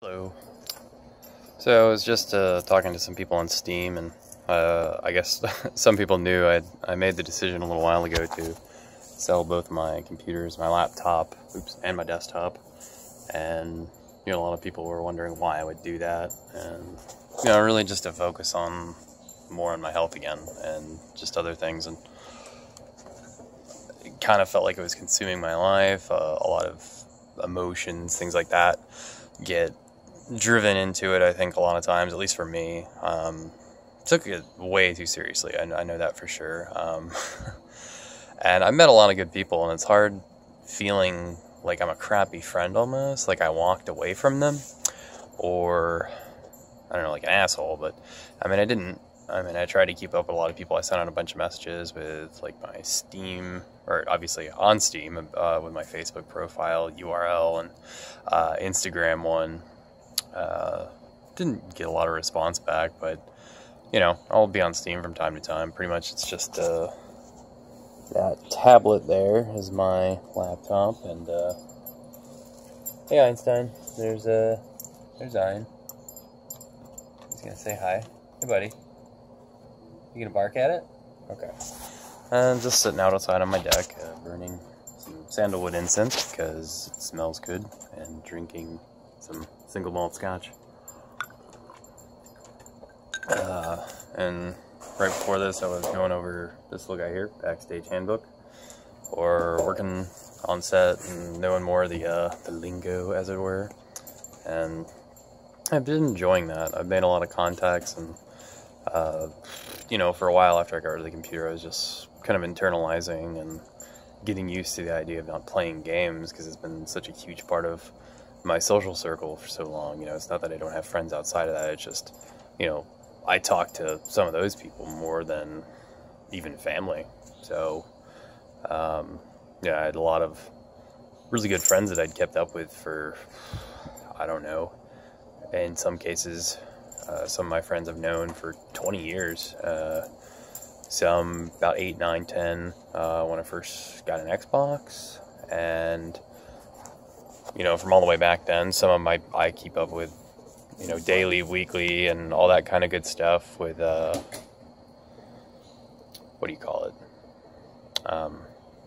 Hello. So I was just talking to some people on Steam, and I guess some people knew I made the decision a little while ago to sell both my computers, my laptop, and my desktop. And a lot of people were wondering why I would do that, and really just to focus on more on my health again and just other things. And it kind of felt like it was consuming my life. A lot of emotions, things like that, get driven into it. I think a lot of times, at least for me, took it way too seriously. I know that for sure. And I met a lot of good people, and it's hard feeling like I'm a crappy friend almost, like I walked away from them, or I don't know, like an asshole. But I tried to keep up with a lot of people. I sent out a bunch of messages with like my Steam, or obviously on Steam, with my Facebook profile URL and Instagram one. Didn't get a lot of response back, but I'll be on Steam from time to time. Pretty much it's just that tablet there is my laptop, and hey Einstein, there's Ein. He's gonna say hi. Hey buddy. You gonna bark at it? Okay. And just sitting outside on my deck, burning some sandalwood incense because it smells good, and drinking some single malt scotch. And right before this, I was going over this little guy here, Backstage Handbook, or working on set and knowing more of the lingo, as it were. And I've been enjoying that. I've made a lot of contacts, and for a while after I got rid of the computer, I was just kind of internalizing and getting used to the idea of not playing games, because it's been such a huge part of my social circle for so long. It's not that I don't have friends outside of that. It's just, I talk to some of those people more than even family. So, I had a lot of really good friends that I'd kept up with for, I don't know, in some cases, some of my friends I've known for 20 years. Some about 8, 9, 10, when I first got an Xbox. And from all the way back then, some of them I keep up with, daily, weekly, and all that kind of good stuff with, what do you call it?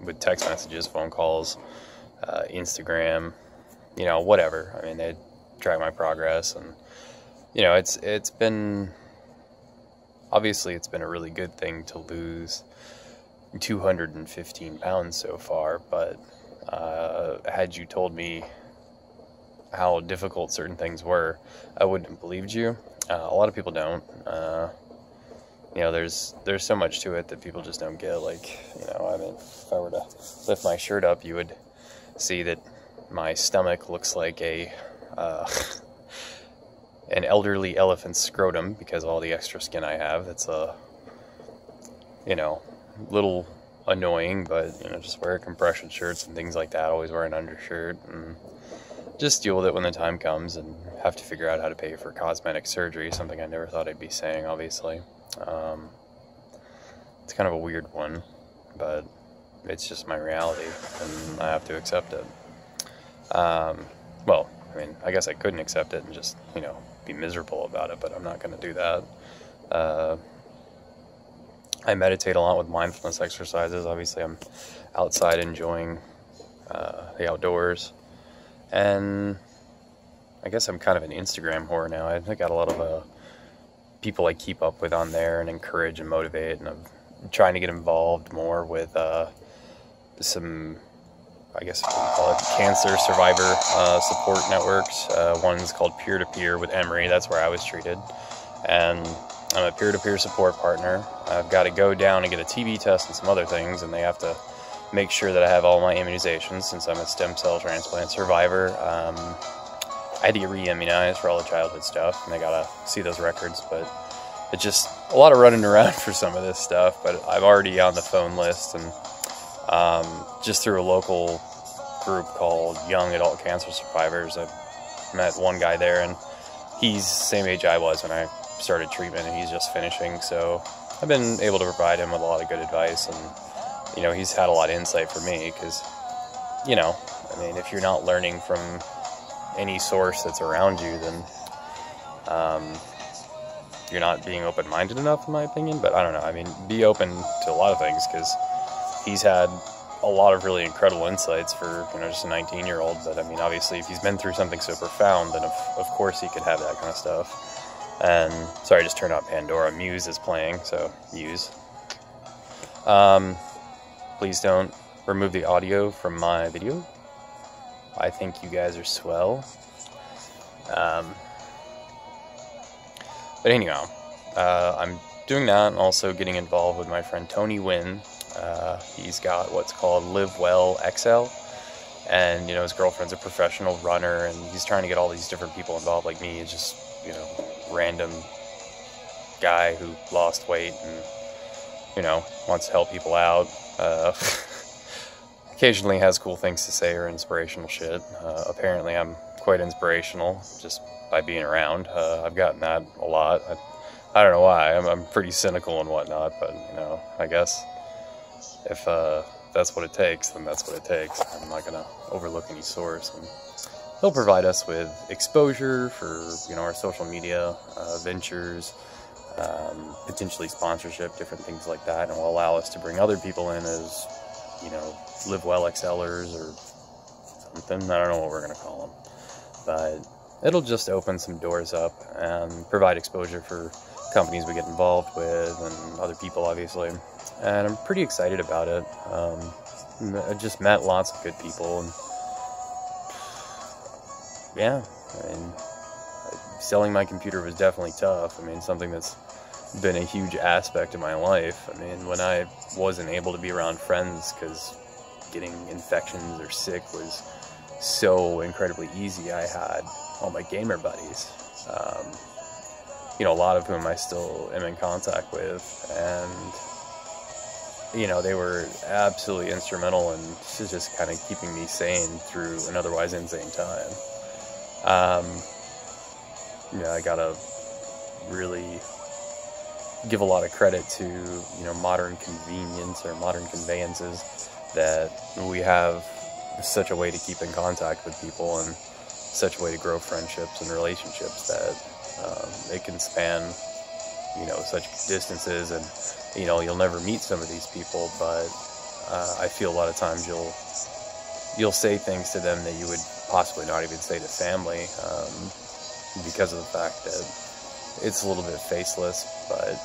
With text messages, phone calls, Instagram, whatever. I mean, they track my progress, and, it's been, obviously it's been a really good thing to lose 215 pounds so far, but had you told me how difficult certain things were, I wouldn't have believed you. A lot of people don't. There's so much to it that people just don't get. Like, if I were to lift my shirt up, you would see that my stomach looks like an elderly elephant's scrotum because of all the extra skin I have. It's a, little annoying, but just wear compression shirts and things like that. Always wear an undershirt, and just deal with it when the time comes, and have to figure out how to pay for cosmetic surgery, something I never thought I'd be saying, obviously. It's kind of a weird one, but it's just my reality, and I have to accept it. Well, I guess I couldn't accept it and just, be miserable about it, but I'm not going to do that. I meditate a lot with mindfulness exercises. Obviously, I'm outside enjoying the outdoors. And I guess I'm kind of an Instagram whore now. I got a lot of people I keep up with on there and encourage and motivate, and I'm trying to get involved more with some, I guess you can call it, cancer survivor support networks. One's called Peer to Peer with Emory. That's where I was treated. And I'm a peer-to-peer support partner. I've got to go down and get a TB test and some other things, and they have to make sure that I have all my immunizations since I'm a stem cell transplant survivor. I had to get re-immunized for all the childhood stuff, and I got to see those records, but it's just a lot of running around for some of this stuff. But I'm already on the phone list, and just through a local group called Young Adult Cancer Survivors, I met one guy there, and he's the same age I was when I started treatment, and he's just finishing. So I've been able to provide him with a lot of good advice, and he's had a lot of insight for me, because if you're not learning from any source that's around you, then you're not being open-minded enough, in my opinion. But I don't know. I mean, be open to a lot of things, because he's had a lot of really incredible insights for, you know, just a 19-year-old. But I mean, obviously, if he's been through something so profound, then of course he could have that kind of stuff. And sorry, I just turned on Pandora. Muse is playing, so Muse. Please don't remove the audio from my video. I think you guys are swell. But anyhow, I'm doing that, and also getting involved with my friend Tony Wynn. He's got what's called Live Well XL, and, you know, his girlfriend's a professional runner, and he's trying to get all these different people involved. Like me, just, you know, random guy who lost weight and, you know, wants to help people out. Occasionally has cool things to say or inspirational shit. Apparently I'm quite inspirational just by being around. I've gotten that a lot. I don't know why. I'm pretty cynical and whatnot, but, you know, I guess if that's what it takes, then that's what it takes. I'm not going to overlook any source. And he'll provide us with exposure for, you know, our social media ventures, potentially sponsorship, different things like that, and will allow us to bring other people in as, you know, Live Well XLers or something. I don't know what we're going to call them. But it'll just open some doors up and provide exposure for companies we get involved with and other people, obviously. And I'm pretty excited about it. I just met lots of good people, and yeah, I mean, selling my computer was definitely tough. I mean, something that's been a huge aspect of my life. I mean, when I wasn't able to be around friends because getting infections or sick was so incredibly easy, I had all my gamer buddies, you know, a lot of whom I still am in contact with, and, you know, they were absolutely instrumental in just kind of keeping me sane through an otherwise insane time. Yeah, I gotta really give a lot of credit to, you know, modern convenience or modern conveyances, that we have such a way to keep in contact with people and such a way to grow friendships and relationships that it can span, you know, such distances. And, you know, you'll never meet some of these people, but I feel a lot of times you'll say things to them that you would possibly not even say to family, because of the fact that it's a little bit faceless. But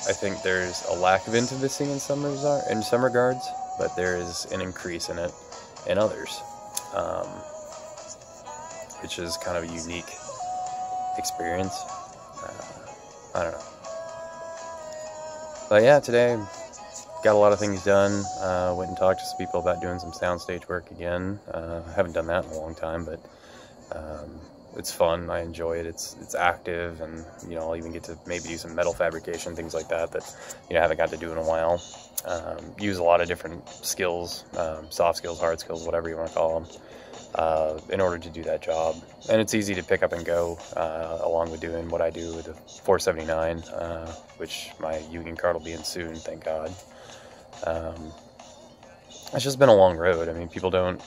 I think there's a lack of intimacy in some regards, but there is an increase in it in others, which is kind of a unique experience. I don't know. But yeah, today got a lot of things done. Went and talked to some people about doing some soundstage work again. I haven't done that in a long time, but it's fun. I enjoy it. It's active, and, you know, I'll even get to maybe do some metal fabrication, things like that, you know, I haven't got to do in a while. Use a lot of different skills, soft skills, hard skills, whatever you want to call them, in order to do that job. And it's easy to pick up and go, along with doing what I do with the 479, which my Union card will be in soon, thank God. It's just been a long road. I mean, people don't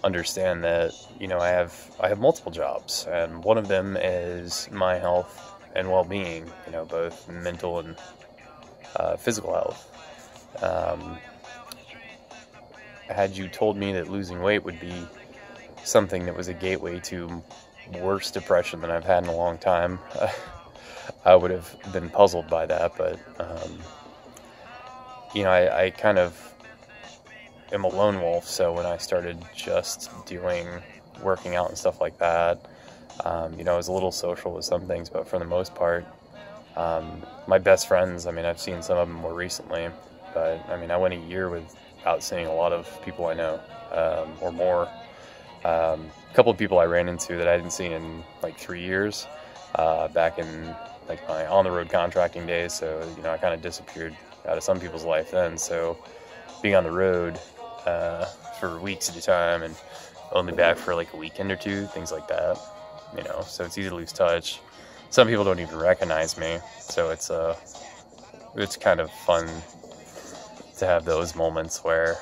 understand that, you know, I have multiple jobs, and one of them is my health and well-being, you know, both mental and physical health. Had you told me that losing weight would be something that was a gateway to worse depression than I've had in a long time, I would have been puzzled by that. But you know, I kind of am a lone wolf, so when I started just working out and stuff like that, you know, I was a little social with some things, but for the most part, my best friends, I mean, I've seen some of them more recently, but I mean, I went a year without seeing a lot of people I know, or more. A couple of people I ran into that I hadn't seen in like 3 years, back in like my on-the-road contracting days, so, you know, I kind of disappeared out of some people's life then, so being on the road for weeks at a time and only back for like a weekend or two, things like that, you know, so it's easy to lose touch. Some people don't even recognize me, so it's kind of fun to have those moments where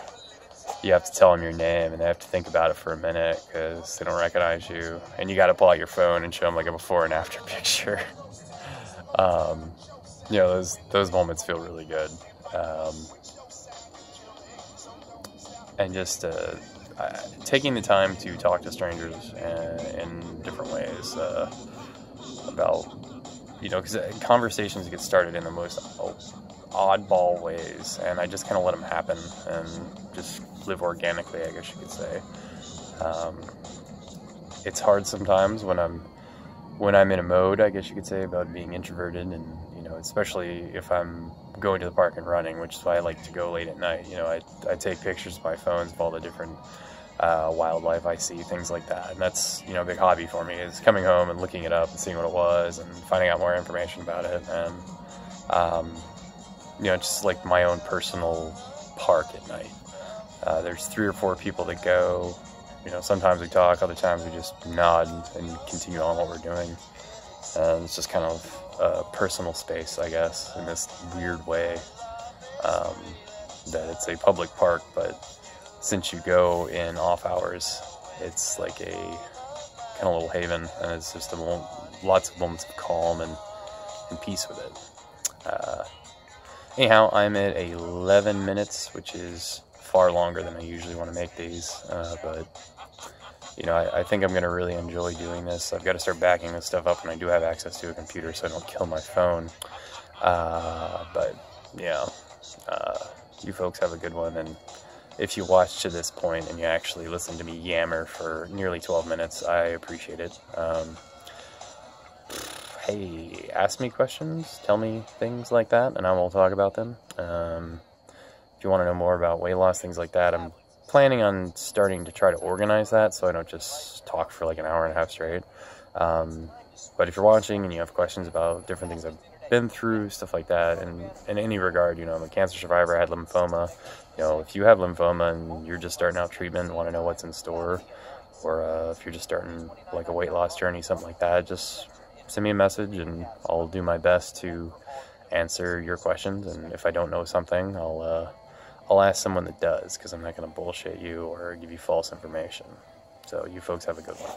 you have to tell them your name, and they have to think about it for a minute because they don't recognize you, and you got to pull out your phone and show them like a before and after picture. You know, those moments feel really good. And just taking the time to talk to strangers in different ways about, you know, because conversations get started in the most oddball ways, and I just kind of let them happen and just live organically, I guess you could say. It's hard sometimes when I'm in a mode, I guess you could say, about being introverted, and, you know, especially if I'm going to the park and running, which is why I like to go late at night. You know, I take pictures with my phones of all the different wildlife I see, things like that, and that's, you know, a big hobby for me, is coming home and looking it up and seeing what it was and finding out more information about it. And you know, just like my own personal park at night. There's 3 or 4 people that go. You know, sometimes we talk, other times we just nod and continue on what we're doing. And it's just kind of a personal space, I guess, in this weird way, that it's a public park, but since you go in off hours, it's like a kind of little haven, and it's just lots of moments of calm and peace with it. Anyhow, I'm at 11 minutes, which is far longer than I usually want to make these, but, you know, I think I'm going to really enjoy doing this. I've got to start backing this stuff up when I do have access to a computer so I don't kill my phone. But, yeah, you folks have a good one, and if you watch to this point and you actually listen to me yammer for nearly 12 minutes, I appreciate it. Hey, ask me questions, tell me things like that, and I will talk about them. If you want to know more about weight loss, things like that, I'm planning on starting to try to organize that so I don't just talk for like an hour and a half straight. But if you're watching and you have questions about different things I've been through, stuff like that, and in any regard, you know, I'm a cancer survivor, I had lymphoma. You know, if you have lymphoma and you're just starting out treatment and want to know what's in store, or if you're just starting like a weight loss journey, something like that, just send me a message and I'll do my best to answer your questions. And if I don't know something, I'll ask someone that does, because I'm not going to bullshit you or give you false information. So you folks have a good one.